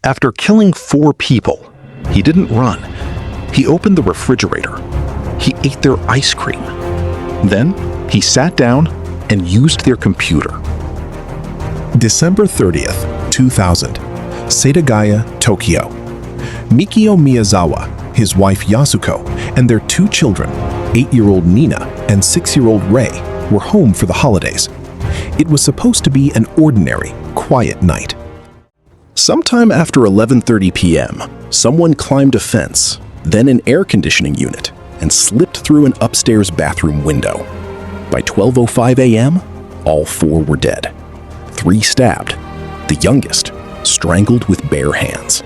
After killing 4 people, he didn't run. He opened the refrigerator. He ate their ice cream. Then, he sat down and used their computer. December 30th, 2000, Setagaya, Tokyo. Mikio Miyazawa, his wife Yasuko, and their 2 children, 8-year-old Nina and 6-year-old Rei, were home for the holidays. It was supposed to be an ordinary, quiet night. Sometime after 11:30 p.m., someone climbed a fence, then an air conditioning unit, and slipped through an upstairs bathroom window. By 12:05 a.m., all 4 were dead. 3 stabbed, the youngest strangled with bare hands.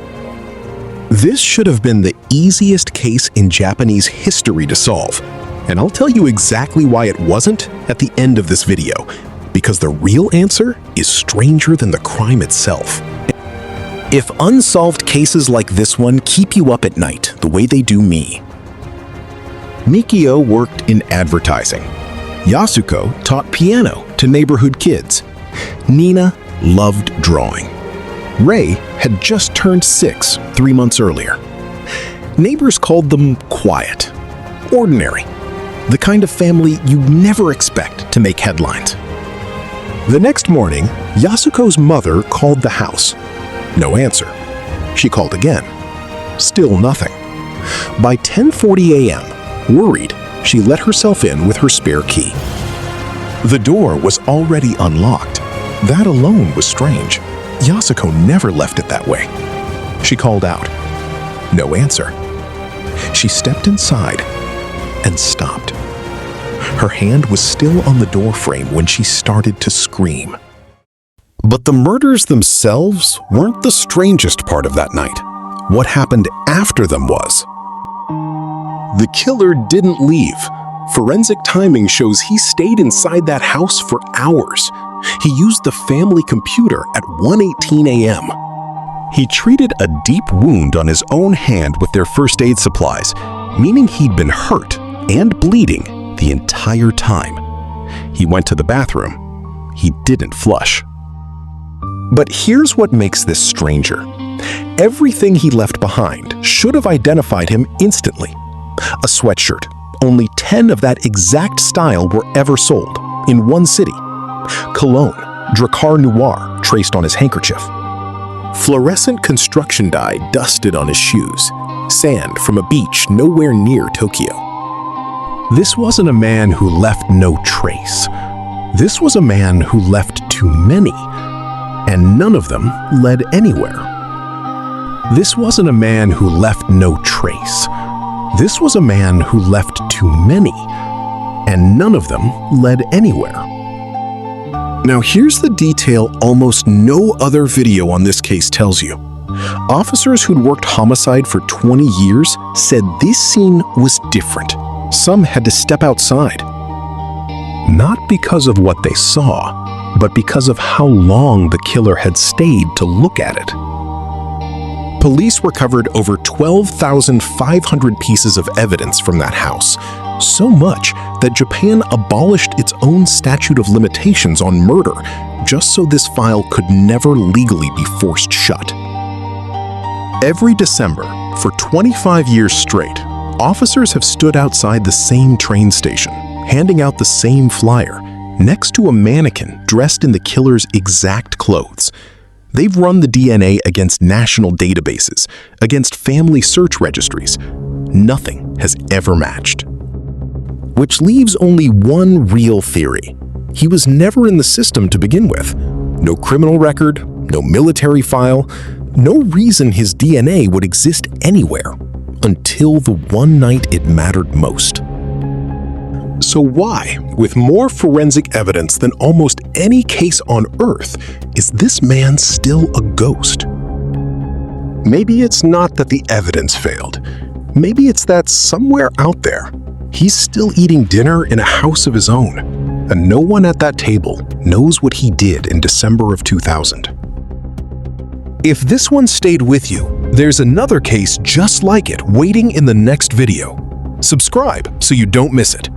This should have been the easiest case in Japanese history to solve, and I'll tell you exactly why it wasn't at the end of this video, because the real answer is stranger than the crime itself. If unsolved cases like this one keep you up at night the way they do me. Mikio worked in advertising. Yasuko taught piano to neighborhood kids. Nina loved drawing. Rei had just turned 6 3 months earlier. Neighbors called them quiet, ordinary, the kind of family you'd never expect to make headlines. The next morning, Yasuko's mother called the house. No answer. She called again. Still nothing. By 10:40 a.m., worried, she let herself in with her spare key. The door was already unlocked. That alone was strange. Yasuko never left it that way. She called out. No answer. She stepped inside and stopped. Her hand was still on the door frame when she started to scream. But the murders themselves weren't the strangest part of that night. What happened after them was. The killer didn't leave. Forensic timing shows he stayed inside that house for hours. He used the family computer at 1:18 a.m. He treated a deep wound on his own hand with their first aid supplies, meaning he'd been hurt and bleeding the entire time. He went to the bathroom. He didn't flush. But here's what makes this stranger. Everything he left behind should have identified him instantly. A sweatshirt. Only 10 of that exact style were ever sold in one city. Cologne, Dracar Noir, traced on his handkerchief. Fluorescent construction dye dusted on his shoes. Sand from a beach nowhere near Tokyo. This wasn't a man who left no trace. This was a man who left too many, and none of them led anywhere. This wasn't a man who left no trace. This was a man who left too many, and none of them led anywhere. Now here's the detail almost no other video on this case tells you. Officers who'd worked homicide for 20 years said this scene was different. Some had to step outside. Not because of what they saw, but because of how long the killer had stayed to look at it. Police recovered over 12,500 pieces of evidence from that house, so much that Japan abolished its own statute of limitations on murder just so this file could never legally be forced shut. Every December, for 25 years straight, officers have stood outside the same train station, handing out the same flyer, next to a mannequin dressed in the killer's exact clothes. They've run the DNA against national databases, against family search registries. Nothing has ever matched. Which leaves only one real theory. He was never in the system to begin with. No criminal record, no military file, no reason his DNA would exist anywhere, until the one night it mattered most. So why, with more forensic evidence than almost any case on Earth, is this man still a ghost? Maybe it's not that the evidence failed. Maybe it's that somewhere out there, he's still eating dinner in a house of his own, and no one at that table knows what he did in December of 2000. If this one stayed with you, there's another case just like it waiting in the next video. Subscribe so you don't miss it.